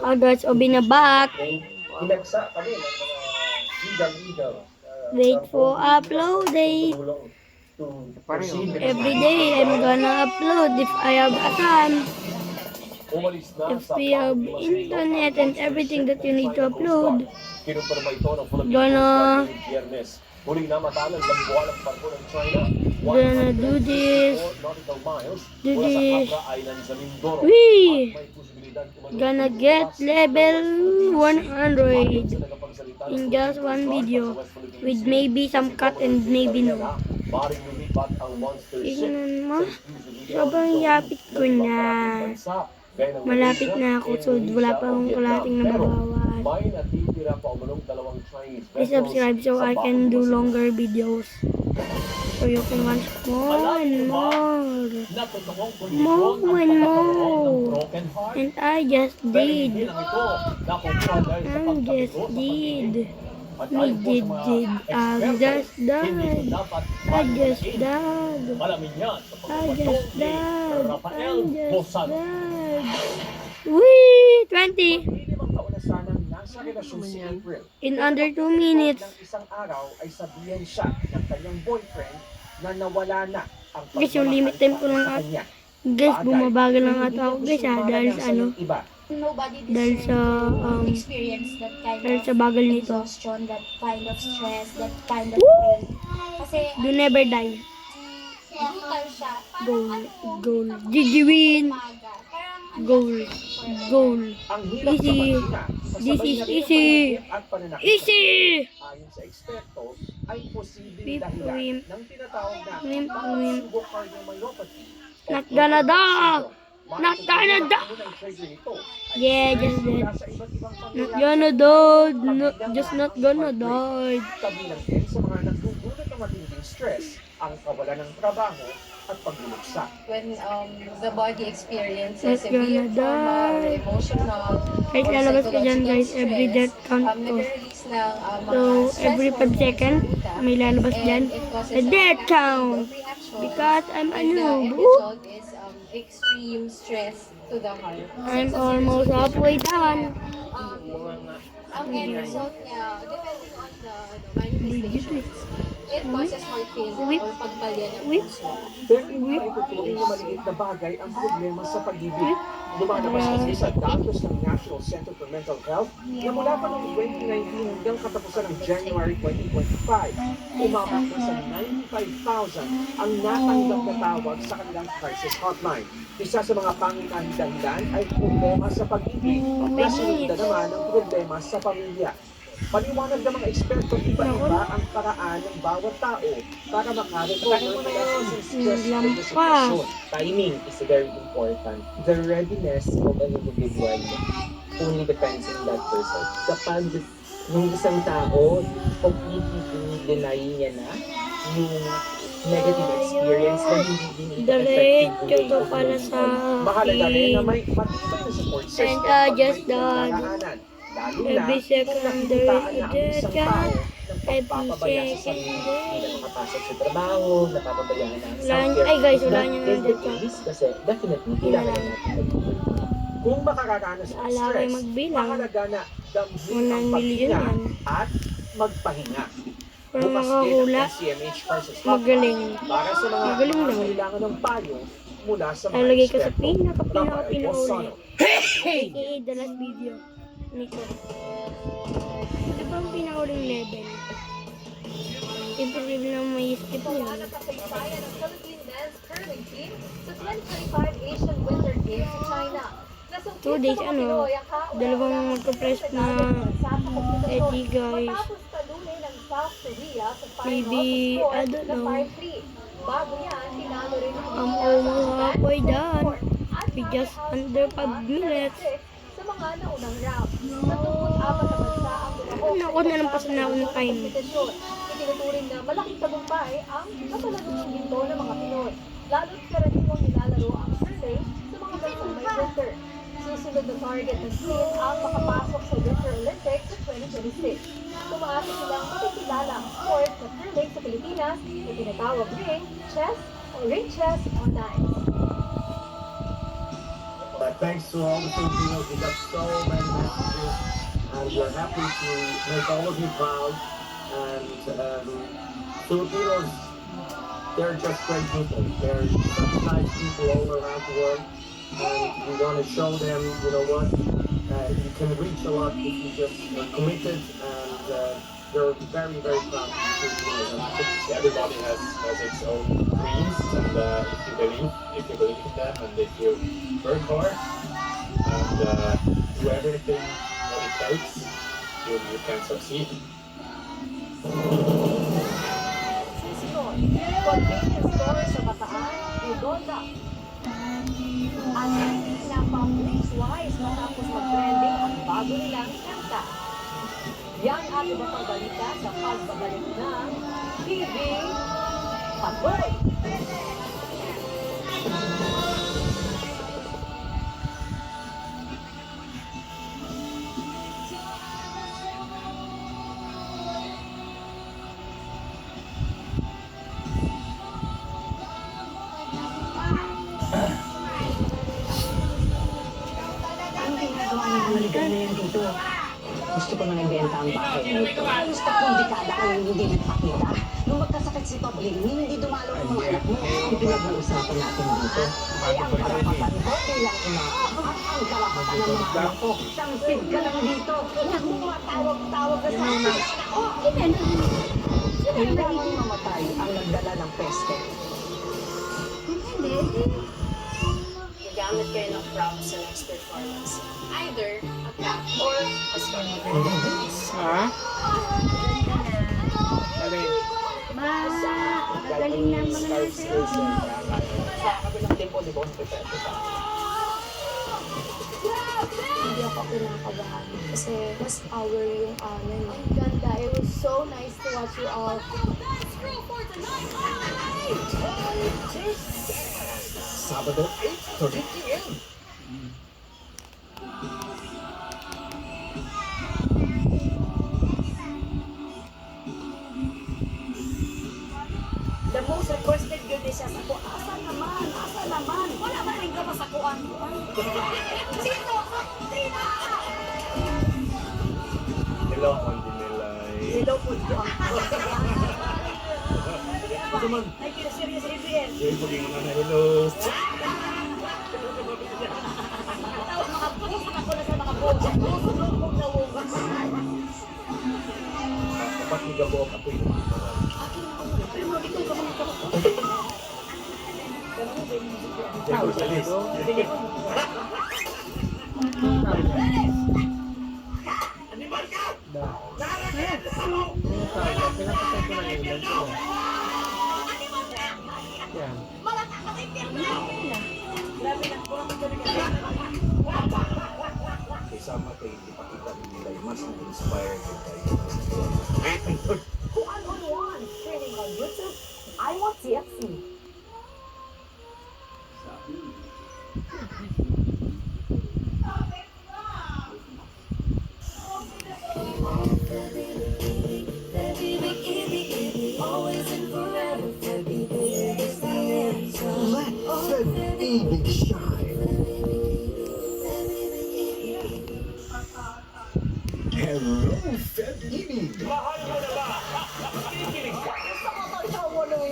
Agats o binabat. Binagsa kami ng mga legal Wait for upload date. Every day I'm gonna upload if I have a time. If we have internet and everything that you need to upload. Gonna do this. We gonna get level 100 in just one video with maybe some cut and maybe no. Tingnan mo, sobrang yapit ko na. Malapit na ako, so wala pa akong kalating nababawan. Please subscribe so I can do longer videos. So you can watch more and more. More and more. And I just did. I just died. Wee! 20. In under 2 minutes. Isang araw ay sabihan siya ng kanyang boyfriend na nawala na ang Guys, yung limit time ko lang at guys, bumabagal lang ata ako guys dahil sa ano, dahil sa dahil sa bagal nito. That kind of stress, that kind of pain. Kasi Do never die. brutal siya. Goal. GG win. Goal. Easy. This is easy. Easy. Ayon sa eksperto, ay posibleng Beep, dahilan wimp. ng tinatawag na Wimp. sugo cardiomyopathy. Not gonna die. Not gonna die. Yeah, just dead. Not gonna die. Just not gonna die. Kabilang din sa mga nagdudulot ng matinding stress, ang kawalan ng trabaho at pagbuluksa. When the body experiences Not severe gonna trauma or die. emotional Guys, or lalabas ko dyan psychological guys. Every stress, death count ko. nag-release ng mga So, stress every 5 hormones seconds, sa utak, may lalabas and dyan. it causes A death count. reaction, Because I'm a and the noob. end result is extreme stress to the heart. I'm almost halfway done. Ang end result niya, depending on the manifestations, it causes heart failure or pagpalya ng puso. Pero hindi itutuloy na maliit na bagay ang problema sa pag-ibig. Lumalabas kasi sa datos ng National Center for Mental Health na mula pa noong 2019 hanggang katapusan ng January 2025, umabot na sa 95,000 ang natanggap na tawag sa kanilang crisis hotline. Isa sa mga pangunahing dahilan ay problema sa pag-ibig, kasunod na naman ang problema sa pamilya. Paliwanag ng mga eksperto, iba-iba ang paraan ng bawat tao para makarecover mula sa isang stressful sitwasyon. Timing is very important. The readiness of an individual only depends on that person. Kapag yung isang tao, completely deny niya na yung negative experience na hindi din ito Diretso to pala sa Mahalaga rin na akin. may matibay na support system And pag just may done. pinagdadaanan. Lalo na Every second kung there nakikitaan is na a ang isang death tao count. ng Every pagpapabaya sa second sarili. there. Hindi na makapasok sa trabaho, napapabayaan na ang Wala niya- self-care. ay guys, wala If niya that ng is the death count. case, kasi definitely, kailangan na natin mag-ibig. Kung makararanas ng Ala kayo stress, magbilang. mahalaga na damhin 1 ang million paghinga yan. at magpahinga. Kung Bukas din makahula, ang CMH Crisis magaling. Hotline para sa mga Magaling daw. kailangan ng payo mula sa mga Lalagay ko sa eksperto. pinaka-pinakauli. Rafael AKA the last video nito. Ito pa ang pinakauling level. Imposible na may skip Sa yun. mga nakasaysayan ng Philippine Men's Curling Team sa 2025 Asian Winter Games sa China. 2 days, dalawang magka-press na edgy guys. Maybe, I don't know. Bago yan, tinalo rin ang I'm almost halfway done. We just under 5 minutes. sa mga naunang round. 24 na bansa ang lumahok Naku, nalampasan na ako ng time. kompetisyon. Itinuturing na malaking tagumpay ang napalagang ginto ng mga Pinoy. Lalo't karaniwang nilalaro ang survey sa mga bansang may winter. Susunod na target ng team ang makapasok sa Winter Olympics sa 2026. Tumaasa silang makikilala ang sport na curling sa Pilipinas na tinatawag ring chess o ring chess on ice. But Thanks to all the Filipinos, we got so many messages, and we're happy to make all of you proud. And Filipinos, they're just great people. They're such nice people all around the world, and we want to show them, you know what, you can reach a lot if you just are committed, and they're very, very proud of Filipinos. And I think Everybody has its own dreams, and if you believe in them, and if you work hard and do everything what it takes, you can succeed. Susunod, convenience store sa Bataan, Udolda. At hindi na pa-place-wise matapos mag-trending ang bago nilang kanta. Yan at iba pang balita sa pagbabalik ng TV Pagboy. Ang ginagawa ng halikan na yan dito. Gusto ko nang ibenta ang bahay nito. Halos 3 dekada kang hindi nagpakita. Nung magkasakit si Top Lane, hindi dumalo ang mga anak mo. Ang pinag-uusapan natin dito ay ang karapatan ko bilang ina at ang karapatan ng mga anak ko. Sampid ka lang dito. Nagmumatawag-tawag ka sa akin. Ako, hindi ang mamatay ang nagdala ng peste. Gamit kayo ng props sa next performance. Either a cap or a scarf. Magaling na mga nasa. Sa kabilang tempo, di ba? Hindi ako kinakabahan kasi mas power yung amin. Ganda. It was so nice to watch you all. Sabado, 8:30 p.m. The most requested yun is sa ko, asa naman? Wala ba rin ka masakuan? Sino? Trina! Hello, Mandinilay. Hello po ito. Naman, Ay, serious ABS. Hindi mo din na hello. Makapusin ako na sa makapusin. Susunod kong nawugas. Dapat ni Gabo ako yung kasama kayo, ipakita nila yung mas inspired kayo. Who on one training on YouTube. I want CFC. Let the baby shine. Hello, Feb-ibig.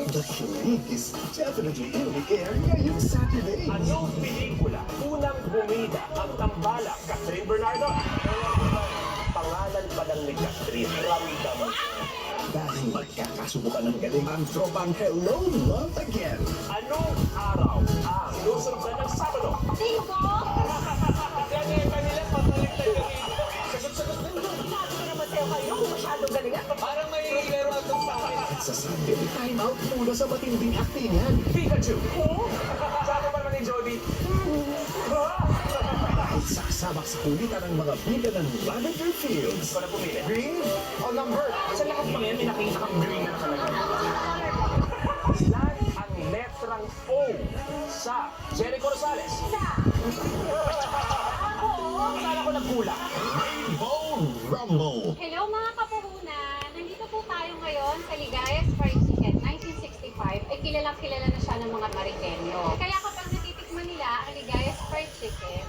The Shriek is definitely in the air ngayong Saturday. Anong pelikula unang bumida ang tambalang Catherine Bernardo? Pangalan pa lang ni Catherine, ramdam. Dahil magkakasubukan ng galing ang tropang Hello, Love Again. Anong araw ang sinusundan ng Sabado? Ganyan nila, pabalik na ganyan. Sagot-sagot na yun. Sabi ko naman sa'yo kayo, masyadong galing ako. Parang may laro at sa akin. At sa Sunday, time out muna sa matinding aktingan. Pikachu! Sabi pa naman ni Jody. Dahil saksabak sa kulitan ng mga bida ng Lavender Fields. Ikaw na pumili. Green o number? Sa lakas pa ngayon, may nakita kang green na nakalagay. Ilan ang letrang O sa Jericho Rosales? Saan ako nagkulang? Rainbow Rumble. Hello mga kapuhunan! Nandito po tayo ngayon sa Ligaya's Fried Chicken. 1965 ay kilala na siya ng mga Marikenyo. Kaya kapag natitikman nila ang Ligaya's Fried Chicken,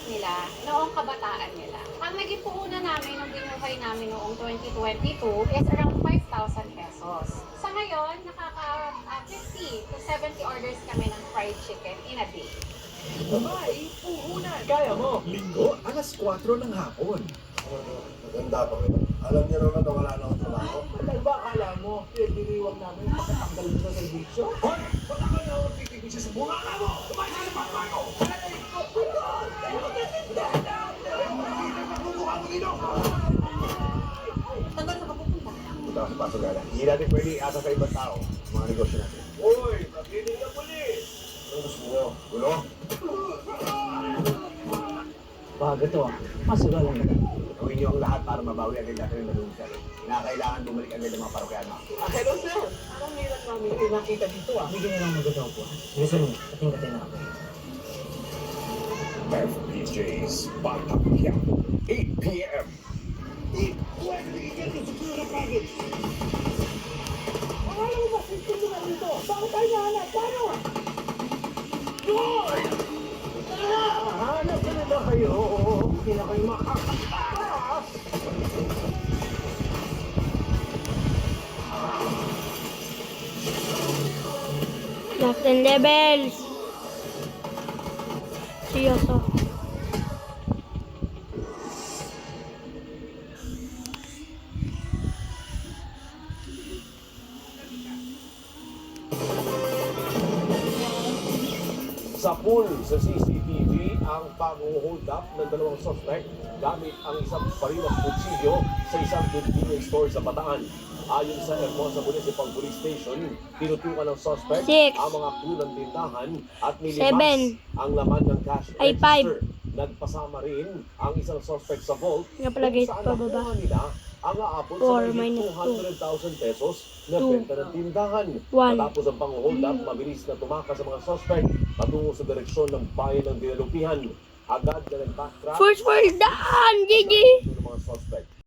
nila noong kabataan nila. Ang naging puhunan namin nung binuhay namin noong 2022 is around 5,000 pesos. Sa ngayon, nakaka 50 to 70 orders kami ng fried chicken in a day. May puhunan. Kaya mo. Linggo, alas 4 ng hapon. Maganda pa kayo. Alam niyo naman na wala na akong trabaho. Ano ba akala mo? Pinagdiriwang namin pagkatanggal mo sa servisyo? Hoy! Baka ka na ako titigil siya sa bunganga mo! Kumain ka na pagbago! Punta ka sa pasagala. Hindi natin pwede iasa sa ibang tao mga negosyo natin. Uy! Pakinig na pulis! Ano gusto mo? Gulo? Bago to ah. Masugal lang naman. Gawin niyo ang lahat para mabawi agad natin ang nanunod Kailangan bumalik agad ang mga parokyano. Hello sir. Anong hirap namin kayo nakita dito ah? Bigyan niyo lang magagaw po. Gusto mo, kating-kating na ako. FPJ's Batang 8 p.m. Akala mo ba, system nyo na dito? Bakit tayo nahanap? Paano? Hoy! Hanap ka na ba kayo? Hindi na kayo makakatakas! Lost and levels. Seryoso. Sa pool sa CCTV ang pang-hold up ng dalawang suspect gamit ang isang barilang kutsilyo sa isang convenience store sa Bataan. Ayon sa Hermosa Municipal Police Station, tinutukan ng suspect 6. ang mga pulang tindahan at 7. nilimas ang laman ng cash Ay, register. Nagpasama rin ang isang suspect sa vault Nga pala guys, kung saan pababa. nakuha nila ang aabot 4 sa mahigit minus 200,000 pesos na 2. benta ng tindahan. 1. Matapos ang pang-hold up, mabilis na tumakas sa mga suspect patungo sa direksyon ng bayan ng Dinalupihan. Agad na nag-backtrack First done! GG! ng mga suspect.